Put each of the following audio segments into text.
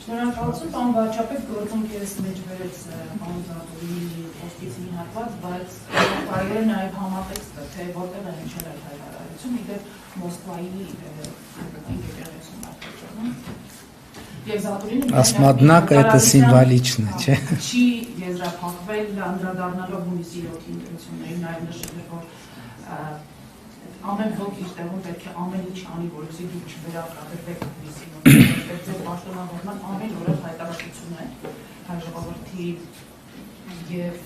Շնորհակալություն, պարոն վարչապետ, գործոնք ես մեջ վերեց պարոն Զարդուի խոսքից մի հատված, բայց կարելի է նաև համատեքստը, թե որտեղ է հնչել այդ հայտարարությունը, իդեպ Մոսկվայի եկեղեցում արտադրում։ Եվ Զարդուրինը Однако это символично, չէ՞։ Չի եզրափակվել անդրադառնալով հունիսի 7-ի ընտրություններին, նաև նշել է, որ ամեն ոք իր տեղում պետք է ամեն ինչ անի, որովհետեւ դուք չվերականգնվեք հունիսի 7-ին, ձեր պաշտոնավորման ամեն օրը հայտարարություն է հայ ժողովրդի եւ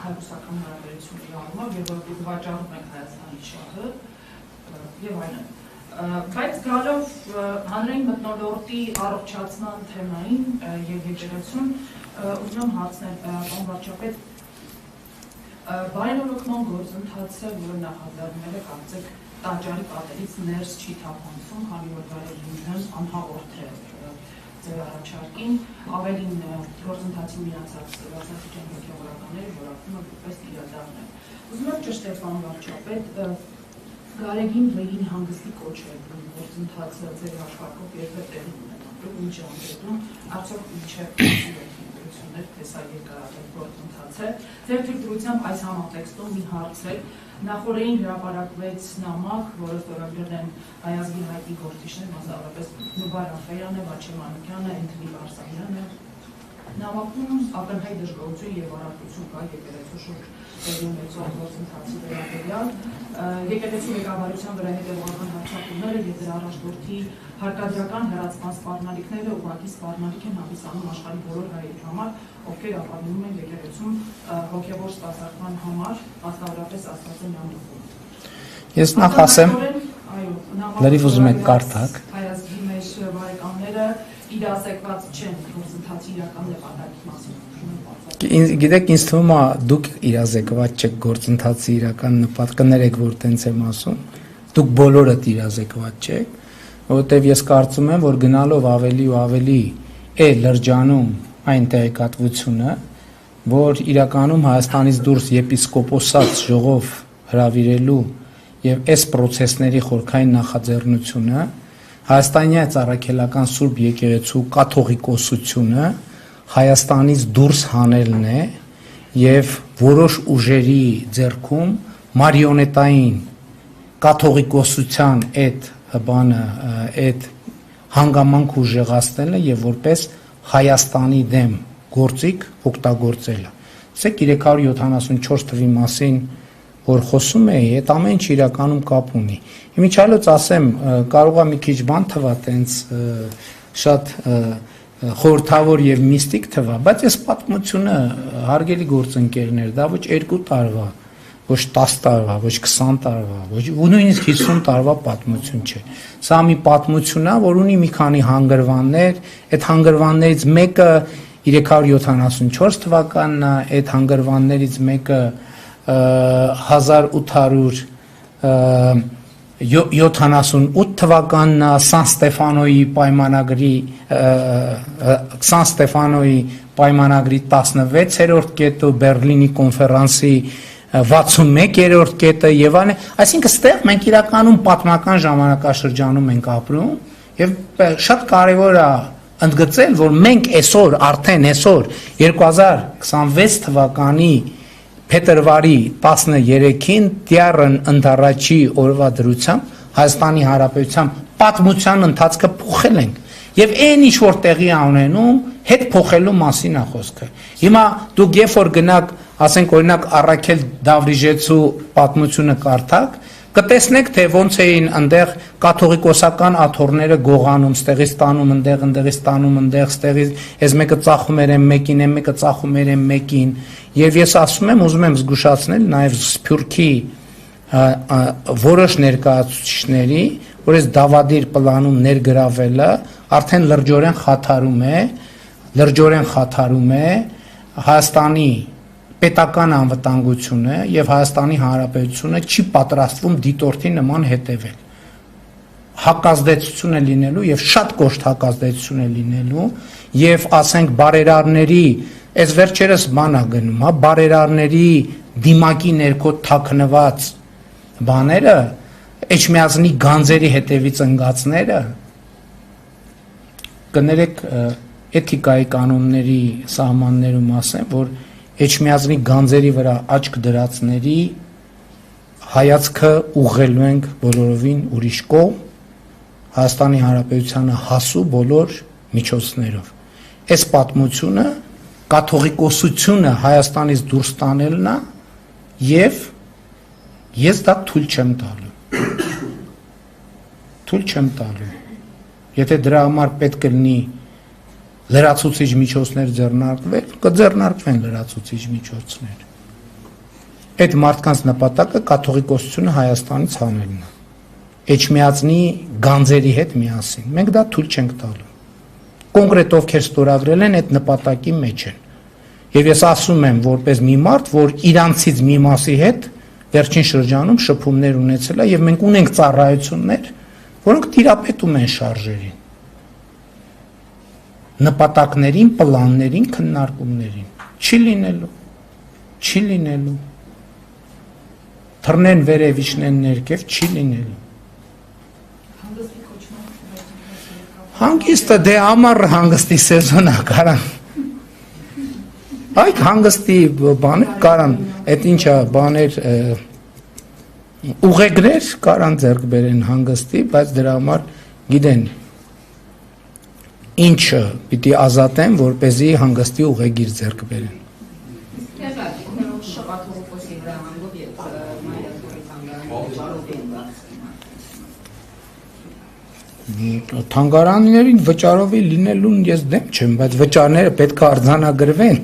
հայրուսական հարաբերությունների առումով, եւ որ դուք վաճառում եք Հայաստանի շահը եւ այլն։ Բայց գալով հանրային մթնոլորտի առողջացման թեմային եւ եկեղեցուն ուզում եմ հարցնել պարոն վարչապետ, բարենորոգման գործընթացը, որը նախաձեռնել է, կարծեք տաճարի պատերից ներս չի թափանցում, քանի որ Վարելինն անհաղորդ է ձեր առաջարկին, ավելին գործընթացի միացած վասնացիչյան հոգևորականները որակվում է որպես իրադարձ։ Ուզում եմ ճշտել պարոն վարչապետ, Գարեգին Վեին հանգստի կոչ է գործընթացը ձեր աշխատող երբեք տեղի ունենալու, ինչ ամբողջում, արդյոք ինչ է թե սա երկարատև գործընթաց է։ Ձեր թույլտվությամբ այս համատեքստում մի հարց է, նախորդին հրապարակվեց նամակ, որը ստորագրել են Հայազգի հայտնի գործիչներ, մասնավորապես Նուբար Աֆեյանը, Վաչե Մանուկյանը, Էնթոնի Բարսեղյանը։ Նամակում ակնհայտ դժգոհություն եւ առարկություն կա եկեղեցու շուրջ տեղի ունեցող գործընթացի վերաբերյալ։ Եկեղեցու ղեկավարության վրա հետևողական հարձակումները եւ դրա առաջնորդի հարկադրական հրացման սպառնալիքները ուղղակի սպառնալիք են հանդիսանում աշխարհի բոլոր հայերի համար, ովքեր ապավինում են եկեղեցուն հոգևոր սպասարկման համար, մասնավորապես Աստվածային ամբողջություն։ Ես նախ ասեմ, լրիվ ուզում եք կարդակ։ Հայազգի մեջ բարեկամները իրազեկված չեն գործընթացի իրական նպատակի մասին։ Գիտեք, ինձ թվում է դուք իրազեկված չեք գործընթացի իրական նպատակը, ներեք որ տենց եմ ասում, դուք բոլորդ իրազեկված չեք, որովհետև ես կարծում եմ, որ գնալով ավելի ու ավելի է լրջանում այն տեղեկատվությունը, որ իրականում Հայաստանից դուրս եպիսկոպոսած ժողով հրավիրելու եւ այս process-ների խորքային նախաձեռնությունը Հայաստանյան Ծառայքելական Սուրբ Եկեղեցու կաթողիկոսությունը Հայաստանից դուրս հանելն է եւ որոշ ուժերի ձեռքում մարիոնետային կաթողիկոսության այդ բանը, այդ հանգամանք ուժեղացնելը եւ որպես Հայաստանի դեմ գործիք օգտագործելը։ Սեք 374 թվի մասին որ խոսում էի, այդ ամեն ինչ իրականում կապ ունի։ Իմիջիալոց ասեմ, կարող է մի քիչ բան թվա, տենց շատ խորհրդավոր եւ միստիկ թվա, բայց այս պատմությունը հարգելի գործընկերներ, դա ոչ 2 տարվա, ոչ 10 տարվա, ոչ 20 տարվա, ոչ նույնիսկ 50 տարվա պատմություն չէ։ Սա մի պատմություն է, որ ունի մի քանի հանգրվաններ, այդ հանգրվաններից մեկը 374 թվականն է, այդ հանգրվաններից մեկը 1878 թվականն է Սան Ստեֆանոյի պայմանագրի 16-րդ կետը, Բերլինի կոնֆերանսի 61-րդ կետը եւ այլն, այսինքն ստեղ մենք իրականում պատմական ժամանակաշրջանում ենք ապրում եւ շատ կարեւոր է ընդգծել, որ մենք այսօր արդեն 2026 թվականի փետրվարի 13-ին Տիառն ընդառաջի օրվա դրությամբ Հայաստանի Հանրապետության պատմության ընթացքը փոխել ենք եւ այն ինչ որ տեղի ունենում հետ փոխելու մասին է խոսքը։ Հիմա դուք երբ որ գնաք, ասենք օրինակ Առաքել Դավրիժեցու պատմությունը կարդաք, կտեսնեք թե ոնց էին այնտեղ կաթողիկոսական աթոռները գողանում, ստեղից տանում, ընդեղից տանում, ստեղից այս մեկը ծախում էր մեկին, այն մեկը ծախում էր մեկին, եւ ես ասում եմ, ուզում եմ զգուշացնել նաեւ Սփյուռքի որոշ ներկայացուցիչների, որ այս դավադիր պլանում ներգրավելը արդեն լրջորեն խաթարում է Հայաստանի պետական անվտանգությունը եւ Հայաստանի Հանրապետությունը չի պատրաստվում դիտորդի նման հետևել։ Հակազդեցություն է լինելու եւ շատ կոշտ հակազդեցություն է լինելու եւ ասենք բարերարների, այս վերջերս բան է գնում, բարերարների դիմակի ներքո թաքնված բաները Էջմիածնի գանձերի հետևից ընկածները կներեք էթիկայի կանոնների սահմաններում ասեմ, որ Էջմիածնի գանձերի վրա աչք դրածների հայացքը ուղղելու ենք բոլորովին ուրիշ կողմ, Հայաստանի Հանրապետությանը հասու բոլոր միջոցներով։ Այս պատմությունը կաթողիկոսությունը Հայաստանից դուրս տանելն է եւ ես դա թույլ չեմ տալու։ Թույլ չեմ տալու։ Եթե դրա համար պետք է լինի լրացուցիչ միջոցներ ձեռնարկվել, կձեռնարկվեն լրացուցիչ միջոցներ։ Այդ մարդկանց նպատակը կաթողիկոսությունը Հայաստանից հանելն է։ Էջմիածնի գանձերի հետ միասին։ Մենք դա թույլ չենք տալու։ Կոնկրետ ովքեր ստորագրել են այդ նպատակի մեջ են։ Եվ ես ասում եմ որպես մի մարդ, որ իրանցից մի մասի հետ վերջին շրջանում շփումներ ունեցել է եւ մենք ունենք ծառայություններ, որոնք տիրապետում են շարժերին, նպատակներին, պլաններին, քննարկումներին։ Չի լինելու։ Թռնեն վերև, իջնեն ներքև, չի լինելու։ Հանգիստը դե ամառ հանգստի սեզոնը կարան։ Այդ հանգստի բաներ կարան, այդ ինչա բաներ ուղեգներ կարան ձեռք բերեն հանգստի, բայց դրա համար գիտեն ինչը պիտի ազատեն, որպեսզի հանգստի ուղեգիր ձեռք բերեն։ Թանգարաններին վճարովի լինելուն ես դեմ չեմ, բայց վճարները պետք է արձանագրվեն։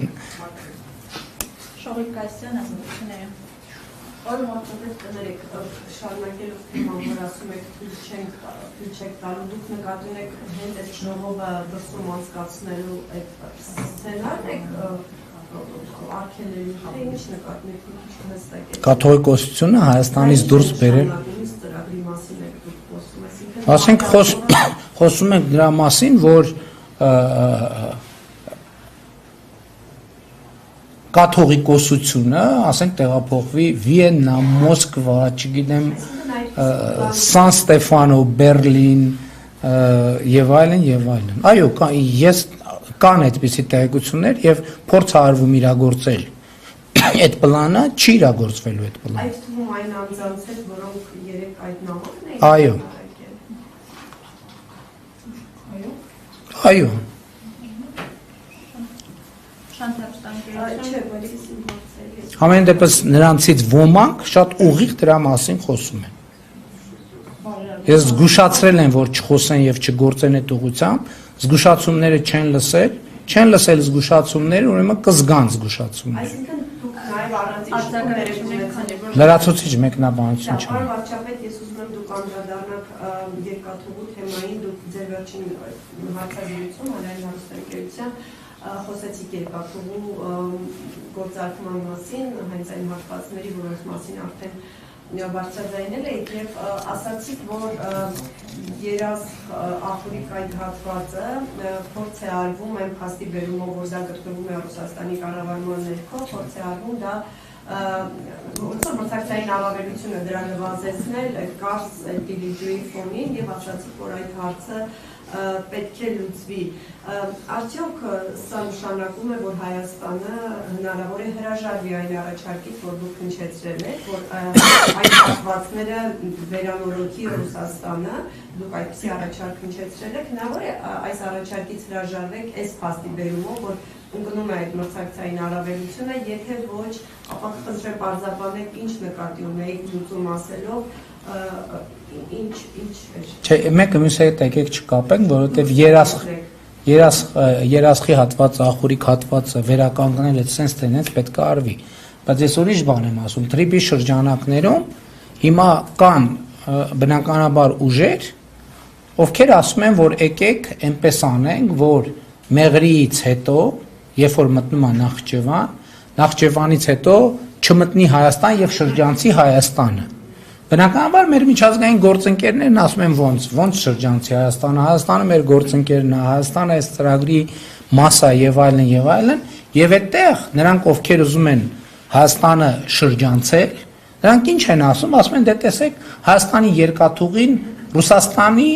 Շողիկայսյան ասում Որը մոտավորապես կներեք, շարունակելով թեման, որ ասում եք թույլ չեք տալու, դուք նկատի ունեք հենց այդ ժողովը դրսում անցկացնելու այդ սցենարն եք արգելելու, թե ինչ նկատի եք, ինչ հստակ եք։ Կաթողիկոսությունը Հայաստանից դուրս բերել։ Ասենք խոսում ենք դրա մասին, որ կաթողիկոսությունը, ասենք տեղափոխվի Վիեննա, Մոսկվա, չգիտեմ, Սան Ստեֆանո, Բերլին եւ այլն։ Այո, կան այդպիսի տեղեկություններ եւ փորձ արվում իրագործել։ Այդ պլանը չի իրագործվելու այդ պլանը։ Այդ թվում այն անձանց հետ, որոնք երեք այդ նամակն էին։ Այո։ Այո։ Ամեն դեպս նրանցից ոմանք շատ ուղիղ դրա մասին խոսում են։ Ես զգուշացրել եմ, որ չխոսեն եւ չգործեն այդ ուղղությամբ, զգուշացումները չեն լսել զգուշացումները, ուրեմն կզգան զգուշացումները։ Այսինքն դուք նաեւ առանձին լրացուցիչ մեկնաբանություն չունի։ Պարոն վարչապետ, ես ուզում եմ դուք անդրադառնաք երկաթուղու թեմային, դուք ձեր վերջին հարցազրույցում հանրային հեռուստաընկերության խոսեցիք երկաթուղու գործարկման մասին, հենց այն հատվածների, որոնց մասին արդեն բարձրաձայնել եք եւ ասացիք, որ երազ Աֆրիկ այդ հատվածը փորձ է արվում այն փաստի բերումով, որ դա գտնվում է Ռուսաստանի կառավարման ներքո, փորձ է արվում դա ոնց որ մրցակցային առավելությունը դրա նվազեցնել կարս դիլիջուի ֆոնին եւ ասացիք, որ այդ հարցը պետք է լուծվի։ Արդյոք սա նշանակում է, որ Հայաստանը հնարավոր է հրաժարվի այն առաջարկից, որ դուք հնչեցրել եք, որ այդ հատվածները վերանորոգի Ռուսաստանը, դուք այդպիսի առաջարկ հնչեցրել եք, հնարավոր է այս առաջարկից հրաժարվեք այս փաստի բերումով, որ ընկնում է այդ մրցակցային առավելությունը, եթե ոչ, ապա կխնդրեմ պարզաբանեք ինչ նկատի ունեիք լուծում ասելով, ինչ էր։ Չէ, մեկը մյուսի հետ եկեք չկապենք, որովհետև երասխի հատվածը, ախորիկ հատվածը վերականգնել այդ sense թե նենց պետք է արվի։ Բայց ես ուրիշ բան եմ ասում, տրիպի շրջանակներում հիմա կան բնականաբար ուժեր, ովքեր ասում են, որ եկեք այնպես անենք, որ Մեղրիից հետո, երբ որ մտնում է Նախճեվանից հետո չմտնի Հայաստան եւ շրջանցի Հայաստանը։ Բնականաբար մեր միջազգային գործընկերներն ասում են ոնց շրջանցի Հայաստանը, Հայաստանը մեր գործընկերն է, Հայաստանը այս ծրագրի մաս է եւ այլն, եւ այդտեղ նրանք ովքեր ուզում են Հայաստանը շրջանցել, Նրանք ինչ են ասում են դե տեսեք Հայաստանի երկաթուղին Ռուսաստանի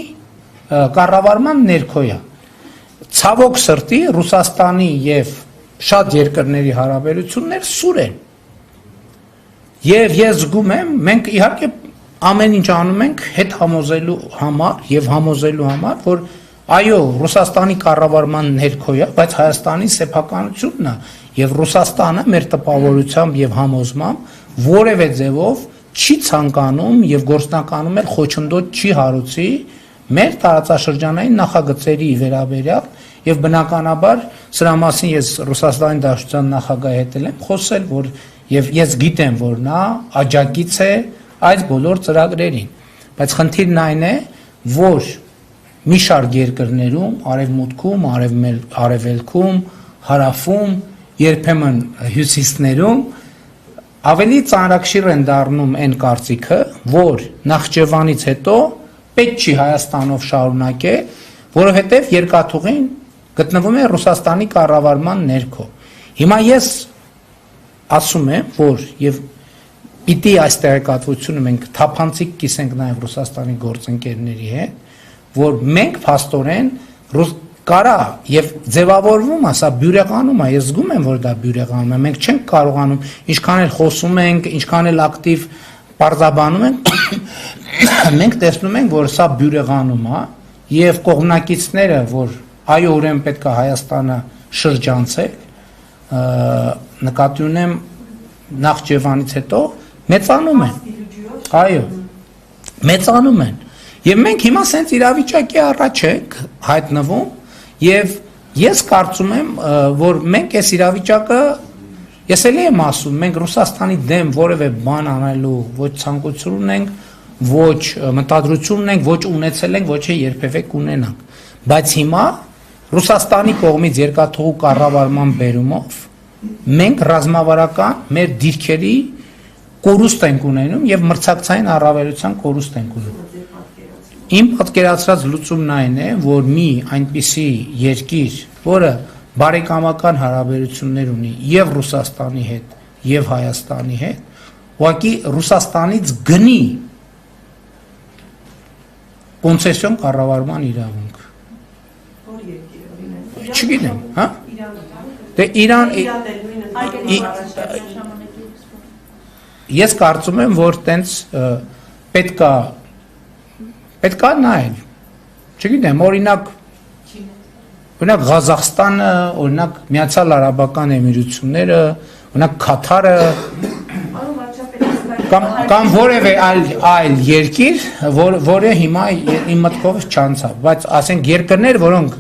կառավարման ներքո է ցավոք սրտի Ռուսաստանի եւ շատ երկրների հարաբերություններ սուր են եւ ես զգում եմ մենք իհարկե ամեն ինչ անում ենք հետ համոզելու համար եւ համոզելու համար որ այո Ռուսաստանի կառավարման ներքո է բայց Հայաստանի սեփականությունն է եւ Ռուսաստանը մեր տպավորությամբ եւ համոզմամբ որևէ ձևով չի ցանկանում եւ գործնականում էլ խոչընդոտ չի հարուցի մեր տարածաշրջանային նախագծերի վերաբերյալ եւ բնականաբար սրա մասին ես Ռուսաստանի Դաշնության նախագահի հետ եմ խոսել որ եւ ես գիտեմ որ նա աջակից է այս բոլոր ծրագրերին բայց խնդիրն այն է որ մի շարք երկրներում արևմուտքում արևելքում հարավում երբեմն հյուսիսներում ավելի ծանրակշիռ են դառնում այն կարծիքը որ Նախճեվանից հետո պետք չի Հայաստանով շարունակել որովհետեւ երկաթուղին գտնվում է Ռուսաստանի կառավարման ներքո հիմա ես ասում եմ որ եւ պիտի այս տեղեկատվությունը մենք թափանցիկ կիսենք նաեւ Ռուսաստանի գործընկերների հետ որ մենք փաստորեն կարա եւ ձևավորվում է սա բյուրեղանում է ես զգում եմ որ դա բյուրեղանում է մենք չենք կարողանում ինչքան էլ խոսում ենք ինչքան էլ ակտիվ բարձաբանում ենք մենք տեսնում ենք որ սա բյուրեղանում է եւ կողմնակիցները որ այո ուրեմն պետք է Հայաստանը շրջանցել նկատի ունեմ Նախճեվանից հետո մեծանում են այո մեծանում են եւ մենք հիմա սենց իրավիճակի առաջ ենք հայտնվում եւ ես կարծում եմ որ մենք այս իրավիճակը ես էլի եմ ասում մենք Ռուսաստանի դեմ որևէ բան անելու ոչ ցանկություն ունենք ոչ մտադրություն ունենք ոչ ունեցել ենք ոչ երբևէ կունենանք բայց հիմա Ռուսաստանի կողմից երկաթուղու կառավարման բերումով մենք ռազմավարական մեր դիրքերի կորուստ ենք ունենում եւ մրցակցային առավելության կորուստ ենք ունենում իմ պատկերացրած լուծումն այն է որ մի այնպիսի երկիր որը բարեկամական հարաբերություններ ունի եւ Ռուսաստանի հետ եւ Հայաստանի հետ ուղղակի Ռուսաստանից գնի կոնցեսիոն կառավարման իրավունք որ երկիր օրինակ չգիտեմ հա դե Իրան ես կարծում եմ որ տենց պետքա նայել չգիտեմ օրինակ Ղազախստանը օրինակ Միացյալ Արաբական Էմիրությունները օրինակ Քաթարը կամ որևէ այլ երկիր որը հիմա իմ մտքով չանցավ բայց ասենք երկրներ որոնք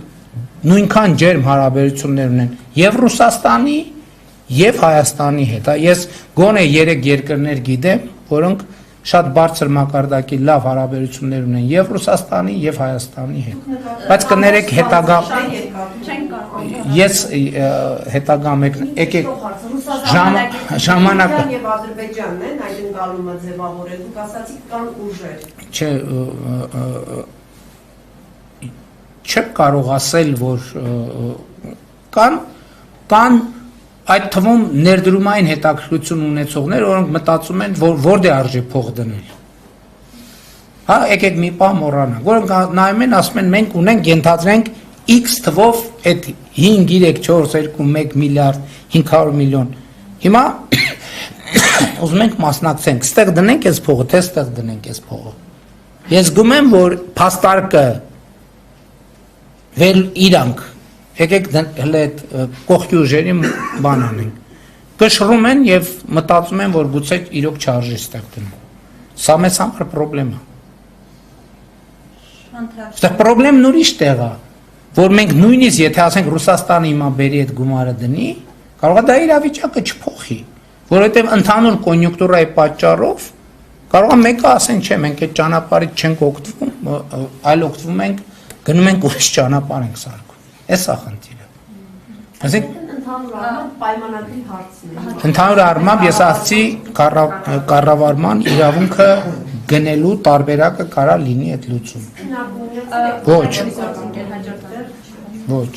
նույնքան ջերմ հարաբերություններ ունեն եւ Ռուսաստանի եւ Հայաստանի հետ ես գոնե 3 երկրներ գիտեմ որոնք շատ բարձր մակարդակի լավ հարաբերություններ ունեն եւ Ռուսաստանի եւ Հայաստանի հետ բայց կներեք հետագա ես հետագա մեկ եկեք ժամանակը եւ Ադրբեջանն են այդ ընկալումը ձևավորել դուք ասացիք կան ուժեր չէ չեք կարող ասել որ կան այդ թվում ներդրումային հետաքրքրություն ունեցողներ որոնք մտածում են որ որտե արժի փող դնել հա եկեք մի պահ մոռանանք որոնք նայում են ասում են մենք ունենք ենթադրենք x թվով այդ 5 3 4 2 1 միլիարդ 500 միլիոն հիմա ուզում ենք մասնակցենք ստեղ դնենք այս փողը թե ստեղ դնենք այս փողը ես զգում եմ որ փաստարկը վել իրանք եկեք հələ այդ կողքի ուժերի բան անենք կշռում են եւ մտածում են որ գուցե իրոք չարժի ստեղ դնել սա մեծ համար խնդրեմ է Դա խնդրեմն ուրիշ տեղ է որ մենք նույնիսկ եթե ասենք Ռուսաստանը հիմա բերի այդ գումարը դնի կարող է դա իրավիճակը չփոխի որովհետեւ ընդհանուր կոնյունկտուրայի պատճառով կարող է մեկը ասեն չէ մենք այդ ճանապարհից չենք օգտվում այլ օգտվում ենք գնում ենք ուրիշ ճանապարհ ենք սարքում Էսա խնդիրը։ Ասենք ընդհանուր առմամբ պայմանագրի հարցն է։ Ընդհանուր առմամբ ես ասացի կառավարման իրավունքը գնելու տարբերակը կարա լինի այդ լուծում։ Ոչ։ Ոչ։